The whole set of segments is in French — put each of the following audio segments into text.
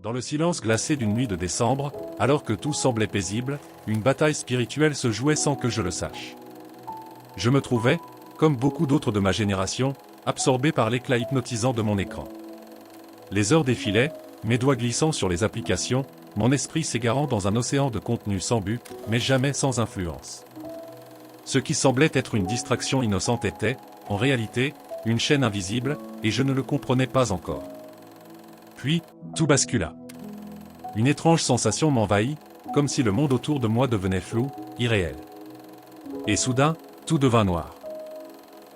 Dans le silence glacé d'une nuit de décembre, alors que tout semblait paisible, une bataille spirituelle se jouait sans que je le sache. Je me trouvais, comme beaucoup d'autres de ma génération, absorbé par l'éclat hypnotisant de mon écran. Les heures défilaient, mes doigts glissant sur les applications, mon esprit s'égarant dans un océan de contenu sans but, mais jamais sans influence. Ce qui semblait être une distraction innocente était, en réalité, une chaîne invisible, et je ne le comprenais pas encore. Puis, tout bascula. Une étrange sensation m'envahit, comme si le monde autour de moi devenait flou, irréel. Et soudain, tout devint noir.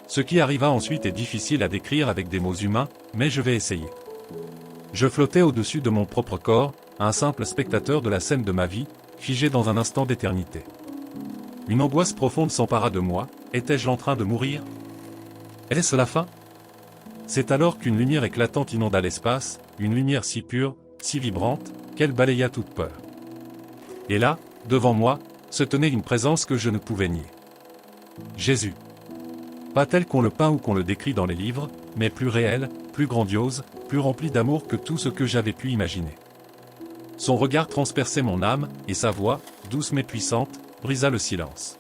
Ce qui arriva ensuite est difficile à décrire avec des mots humains, mais je vais essayer. Je flottais au-dessus de mon propre corps, un simple spectateur de la scène de ma vie, figé dans un instant d'éternité. Une angoisse profonde s'empara de moi, étais-je en train de mourir? Est-ce la fin? C'est alors qu'une lumière éclatante inonda l'espace, une lumière si pure, si vibrante, qu'elle balaya toute peur. Et là, devant moi, se tenait une présence que je ne pouvais nier. Jésus. Pas tel qu'on le peint ou qu'on le décrit dans les livres, mais plus réel, plus grandiose, plus rempli d'amour que tout ce que j'avais pu imaginer. Son regard transperçait mon âme, et sa voix, douce mais puissante, brisa le silence.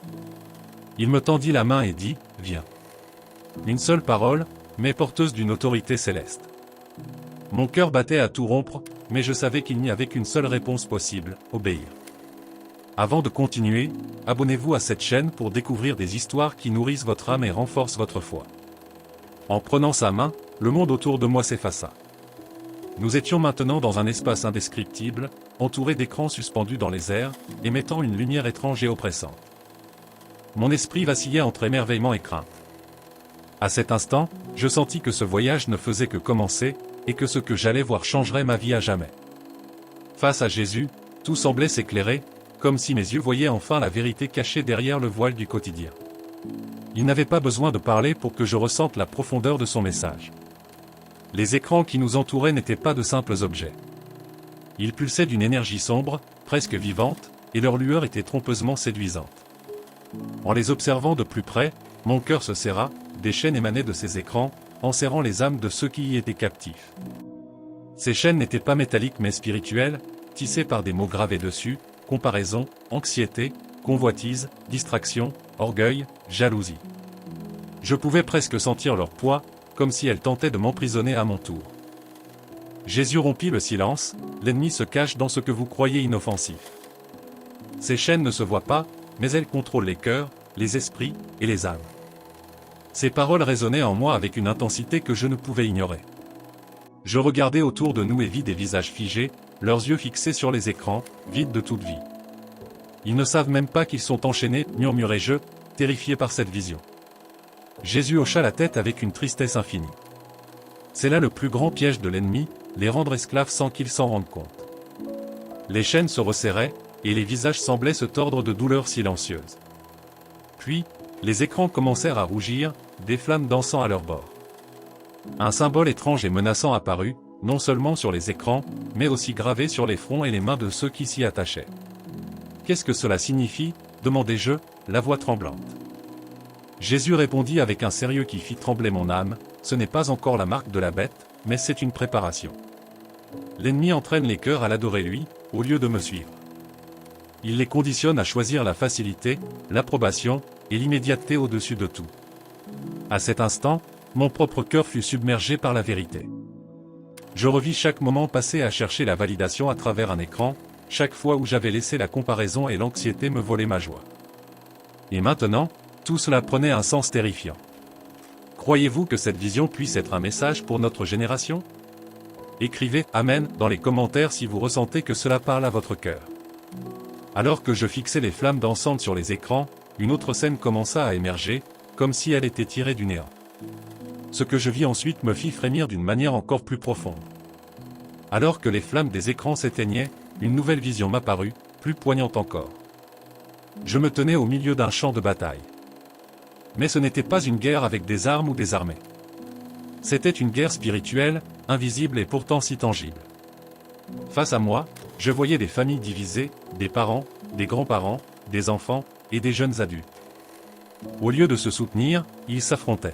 Il me tendit la main et dit, « Viens ». Une seule parole, mais porteuse d'une autorité céleste. Mon cœur battait à tout rompre, mais je savais qu'il n'y avait qu'une seule réponse possible, obéir. Avant de continuer, abonnez-vous à cette chaîne pour découvrir des histoires qui nourrissent votre âme et renforcent votre foi. En prenant sa main, le monde autour de moi s'effaça. Nous étions maintenant dans un espace indescriptible, entouré d'écrans suspendus dans les airs, émettant une lumière étrange et oppressante. Mon esprit vacillait entre émerveillement et crainte. À cet instant, je sentis que ce voyage ne faisait que commencer, et que ce que j'allais voir changerait ma vie à jamais. Face à Jésus, tout semblait s'éclairer, comme si mes yeux voyaient enfin la vérité cachée derrière le voile du quotidien. Il n'avait pas besoin de parler pour que je ressente la profondeur de son message. Les écrans qui nous entouraient n'étaient pas de simples objets. Ils pulsaient d'une énergie sombre, presque vivante, et leur lueur était trompeusement séduisante. En les observant de plus près, mon cœur se serra, des chaînes émanaient de ces écrans, enserrant les âmes de ceux qui y étaient captifs. Ces chaînes n'étaient pas métalliques mais spirituelles, tissées par des mots gravés dessus, comparaison, anxiété, convoitise, distraction, orgueil, jalousie. Je pouvais presque sentir leur poids, comme si elles tentaient de m'emprisonner à mon tour. Jésus rompit le silence, l'ennemi se cache dans ce que vous croyez inoffensif. Ces chaînes ne se voient pas, mais elles contrôlent les cœurs, les esprits et les âmes. Ces paroles résonnaient en moi avec une intensité que je ne pouvais ignorer. Je regardais autour de nous et vis des visages figés, leurs yeux fixés sur les écrans, vides de toute vie. Ils ne savent même pas qu'ils sont enchaînés, murmurai-je, terrifié par cette vision. Jésus hocha la tête avec une tristesse infinie. C'est là le plus grand piège de l'ennemi, les rendre esclaves sans qu'ils s'en rendent compte. Les chaînes se resserraient, et les visages semblaient se tordre de douleur silencieuse. Puis, les écrans commencèrent à rougir, des flammes dansant à leur bord. Un symbole étrange et menaçant apparut, non seulement sur les écrans, mais aussi gravé sur les fronts et les mains de ceux qui s'y attachaient. « Qu'est-ce que cela signifie » demandai-je, la voix tremblante. Jésus répondit avec un sérieux qui fit trembler mon âme, « Ce n'est pas encore la marque de la bête, mais c'est une préparation. L'ennemi entraîne les cœurs à l'adorer lui, au lieu de me suivre. Il les conditionne à choisir la facilité, l'approbation, et l'immédiateté au-dessus de tout. » À cet instant, mon propre cœur fut submergé par la vérité. Je revis chaque moment passé à chercher la validation à travers un écran, chaque fois où j'avais laissé la comparaison et l'anxiété me voler ma joie. Et maintenant, tout cela prenait un sens terrifiant. Croyez-vous que cette vision puisse être un message pour notre génération? Écrivez « Amen » dans les commentaires si vous ressentez que cela parle à votre cœur. Alors que je fixais les flammes dansantes sur les écrans, une autre scène commença à émerger, comme si elle était tirée du néant. Ce que je vis ensuite me fit frémir d'une manière encore plus profonde. Alors que les flammes des écrans s'éteignaient, une nouvelle vision m'apparut, plus poignante encore. Je me tenais au milieu d'un champ de bataille. Mais ce n'était pas une guerre avec des armes ou des armées. C'était une guerre spirituelle, invisible et pourtant si tangible. Face à moi, je voyais des familles divisées, des parents, des grands-parents, des enfants, et des jeunes adultes. Au lieu de se soutenir, ils s'affrontaient.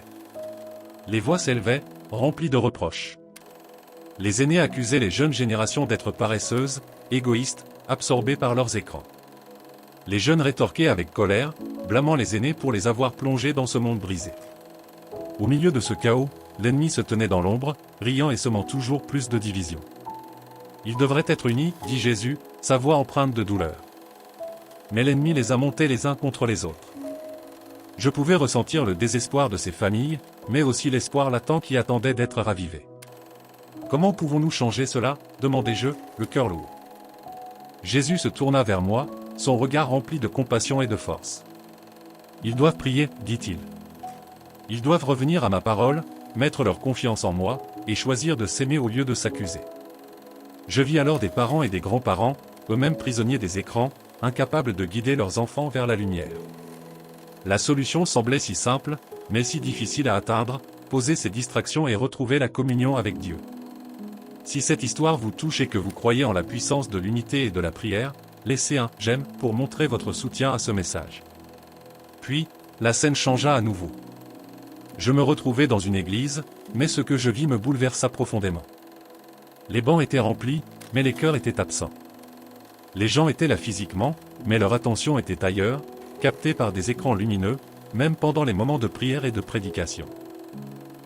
Les voix s'élevaient, remplies de reproches. Les aînés accusaient les jeunes générations d'être paresseuses, égoïstes, absorbées par leurs écrans. Les jeunes rétorquaient avec colère, blâmant les aînés pour les avoir plongés dans ce monde brisé. Au milieu de ce chaos, l'ennemi se tenait dans l'ombre, riant et semant toujours plus de divisions. Ils devraient être unis, dit Jésus, sa voix empreinte de douleur. Mais l'ennemi les a montés les uns contre les autres. Je pouvais ressentir le désespoir de ces familles, mais aussi l'espoir latent qui attendait d'être ravivé. Comment pouvons-nous changer cela, demandai-je, le cœur lourd. Jésus se tourna vers moi, son regard rempli de compassion et de force. Ils doivent prier, dit-il. Ils doivent revenir à ma parole, mettre leur confiance en moi, et choisir de s'aimer au lieu de s'accuser. Je vis alors des parents et des grands-parents, eux-mêmes prisonniers des écrans, incapables de guider leurs enfants vers la lumière. La solution semblait si simple, mais si difficile à atteindre, poser ces distractions et retrouver la communion avec Dieu. Si cette histoire vous touche et que vous croyez en la puissance de l'unité et de la prière, laissez un « j'aime » pour montrer votre soutien à ce message. Puis, la scène changea à nouveau. Je me retrouvais dans une église, mais ce que je vis me bouleversa profondément. Les bancs étaient remplis, mais les cœurs étaient absents. Les gens étaient là physiquement, mais leur attention était ailleurs, captée par des écrans lumineux, même pendant les moments de prière et de prédication.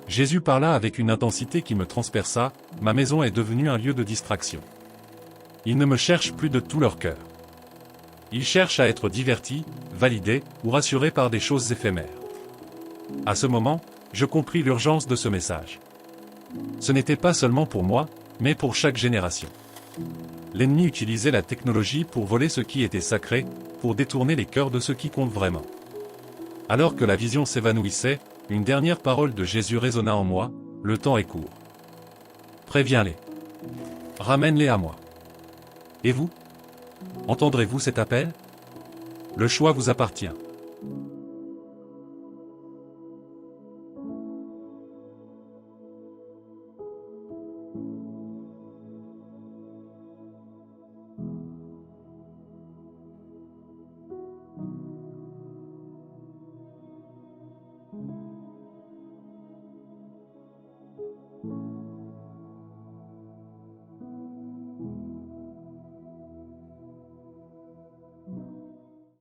Jésus parla avec une intensité qui me transperça, ma maison est devenue un lieu de distraction. Ils ne me cherchent plus de tout leur cœur. Ils cherchent à être divertis, validés, ou rassurés par des choses éphémères. À ce moment, je compris l'urgence de ce message. Ce n'était pas seulement pour moi, mais pour chaque génération. L'ennemi utilisait la technologie pour voler ce qui était sacré, pour détourner les cœurs de ce qui compte vraiment. Alors que la vision s'évanouissait, une dernière parole de Jésus résonna en moi, le temps est court. Préviens-les. Ramène-les à moi. Et vous? Entendrez-vous cet appel? Le choix vous appartient.